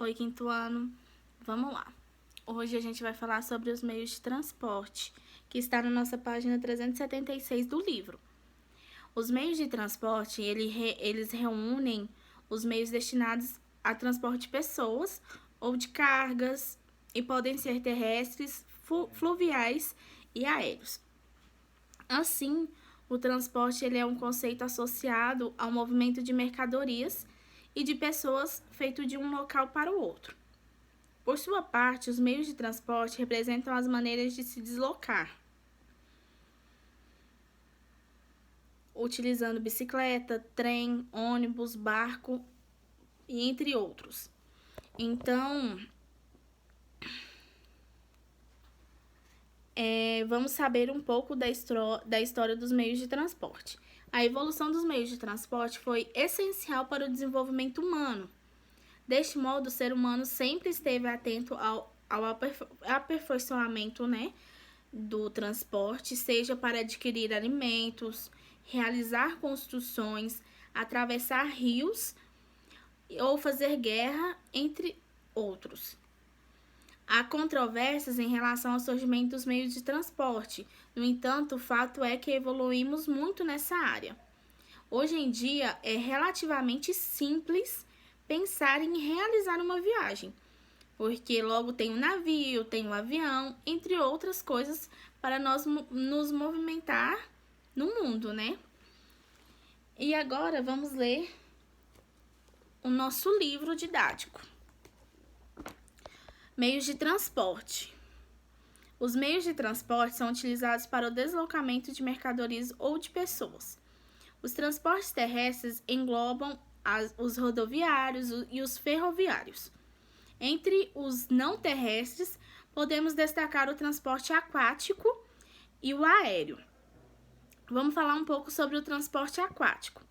Oi, quinto ano. Vamos lá. Hoje a gente vai falar sobre os meios de transporte, que está na nossa página 376 do livro. Os meios de transporte, eles reúnem os meios destinados a transporte de pessoas ou de cargas e podem ser terrestres, fluviais e aéreos. Assim, o transporte ele é um conceito associado ao movimento de mercadorias e de pessoas feito de um local para o outro. Por sua parte, os meios de transporte representam as maneiras de se deslocar, utilizando bicicleta, trem, ônibus, barco e entre outros. Então, vamos saber um pouco da história dos meios de transporte. A evolução dos meios de transporte foi essencial para o desenvolvimento humano. Deste modo, o ser humano sempre esteve atento ao aperfeiçoamento, do transporte, seja para adquirir alimentos, realizar construções, atravessar rios ou fazer guerra, entre outros. Há controvérsias em relação ao surgimento dos meios de transporte. No entanto, o fato é que evoluímos muito nessa área. Hoje em dia, é relativamente simples pensar em realizar uma viagem, porque logo tem um navio, tem um avião, entre outras coisas, para nós nos movimentar no mundo, E agora vamos ler o nosso livro didático. Meios de transporte. Os meios de transporte são utilizados para o deslocamento de mercadorias ou de pessoas. Os transportes terrestres englobam os rodoviários e os ferroviários. Entre os não terrestres, podemos destacar o transporte aquático e o aéreo. Vamos falar um pouco sobre o transporte aquático.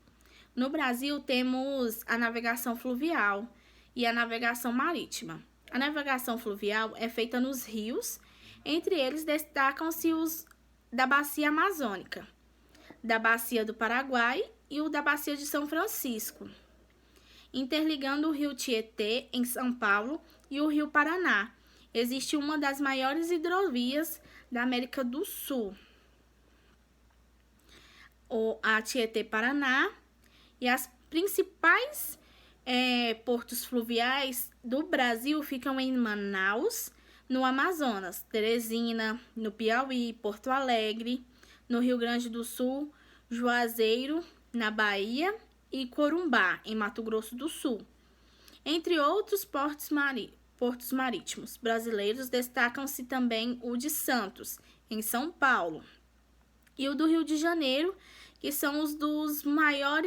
No Brasil, temos a navegação fluvial e a navegação marítima. A navegação fluvial é feita nos rios, entre eles destacam-se os da Bacia Amazônica, da Bacia do Paraguai e o da Bacia de São Francisco, interligando o rio Tietê, em São Paulo, e o rio Paraná. Existe uma das maiores hidrovias da América do Sul, a Tietê-Paraná, e as principais portos fluviais do Brasil ficam em Manaus, no Amazonas, Teresina, no Piauí, Porto Alegre, no Rio Grande do Sul, Juazeiro, na Bahia, e Corumbá, em Mato Grosso do Sul. Entre outros portos marítimos brasileiros, destacam-se também o de Santos, em São Paulo, e o do Rio de Janeiro, que são os dos maior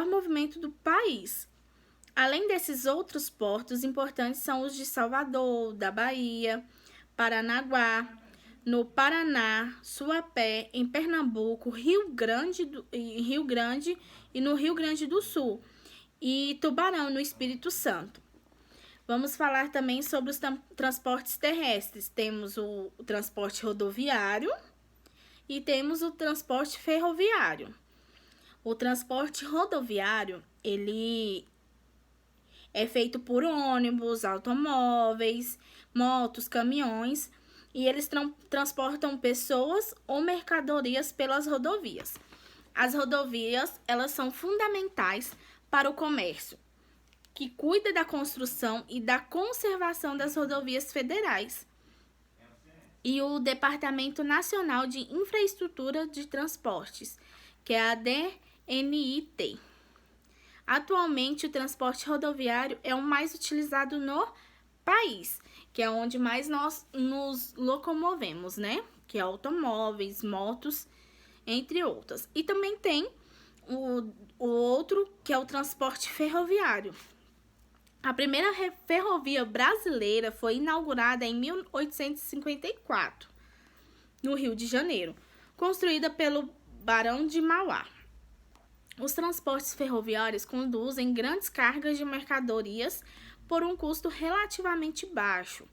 movimento do país. Além desses outros portos importantes são os de Salvador, da Bahia, Paranaguá, no Paraná, Suape, em Pernambuco, Rio Grande e no Rio Grande do Sul, e Tubarão, no Espírito Santo. Vamos falar também sobre os transportes terrestres. Temos o transporte rodoviário e temos o transporte ferroviário. O transporte rodoviário, ele é feito por ônibus, automóveis, motos, caminhões, e eles transportam pessoas ou mercadorias pelas rodovias. As rodovias, elas são fundamentais para o comércio, que cuida da construção e da conservação das rodovias federais, e o Departamento Nacional de Infraestrutura de Transportes, que é a DNIT. Atualmente, o transporte rodoviário é o mais utilizado no país, que é onde mais nós nos locomovemos, Que é automóveis, motos, entre outras. E também tem o outro, que é o transporte ferroviário. A primeira ferrovia brasileira foi inaugurada em 1854, no Rio de Janeiro, construída pelo Barão de Mauá. Os transportes ferroviários conduzem grandes cargas de mercadorias por um custo relativamente baixo.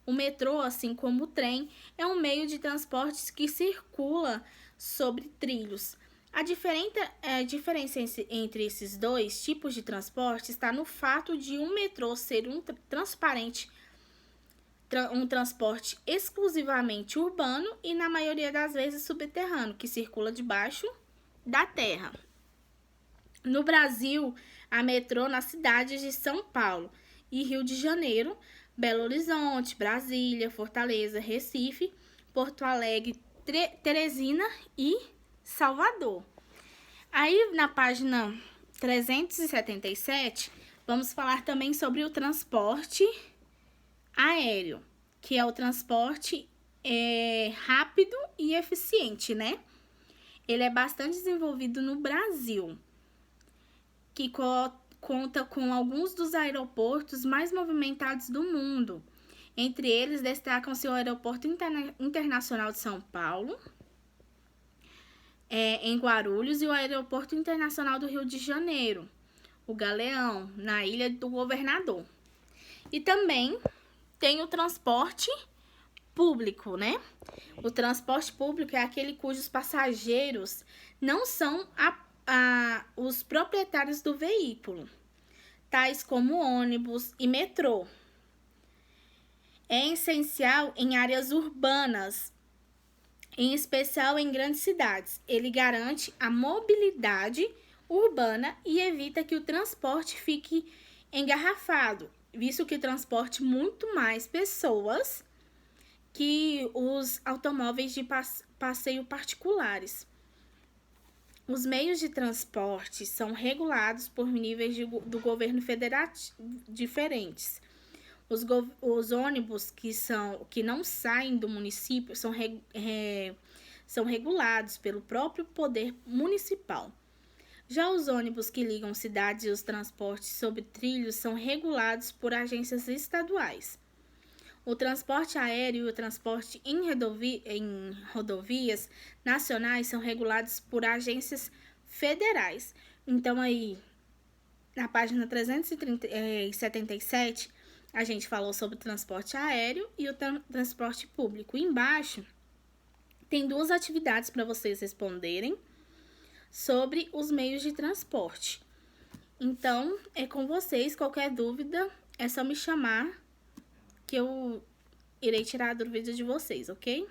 O metrô, assim como o trem, é um meio de transporte que circula sobre trilhos. A diferença entre esses dois tipos de transporte está no fato de um metrô ser um transporte exclusivamente urbano e, na maioria das vezes, subterrâneo, que circula debaixo da terra. No Brasil, há metrô nas cidades de São Paulo e Rio de Janeiro, Belo Horizonte, Brasília, Fortaleza, Recife, Porto Alegre, Teresina e Salvador. Aí, na página 377, vamos falar também sobre o transporte aéreo, que é o transporte rápido e eficiente, né? Ele é bastante desenvolvido no Brasil, que conta com alguns dos aeroportos mais movimentados do mundo. Entre eles, destacam-se o Aeroporto Internacional de São Paulo, em Guarulhos, e o Aeroporto Internacional do Rio de Janeiro, o Galeão, na Ilha do Governador. E também tem o transporte público, né? O transporte público é aquele cujos passageiros não são os proprietários do veículo, tais como ônibus e metrô. É essencial em áreas urbanas, em especial em grandes cidades. Ele garante a mobilidade urbana e evita que o transporte fique engarrafado, visto que transporte muito mais pessoas que os automóveis de passeio particulares. Os meios de transporte são regulados por níveis do governo federal diferentes. Os ônibus que não saem do município são regulados pelo próprio poder municipal. Já os ônibus que ligam cidades e os transportes sobre trilhos são regulados por agências estaduais. O transporte aéreo e o transporte em rodovias nacionais são regulados por agências federais. Então, aí, na página 377, a gente falou sobre o transporte aéreo e o transporte público. E embaixo, tem duas atividades para vocês responderem sobre os meios de transporte. Então, é com vocês. Qualquer dúvida, é só me chamar que eu irei tirar a dúvida de vocês, ok?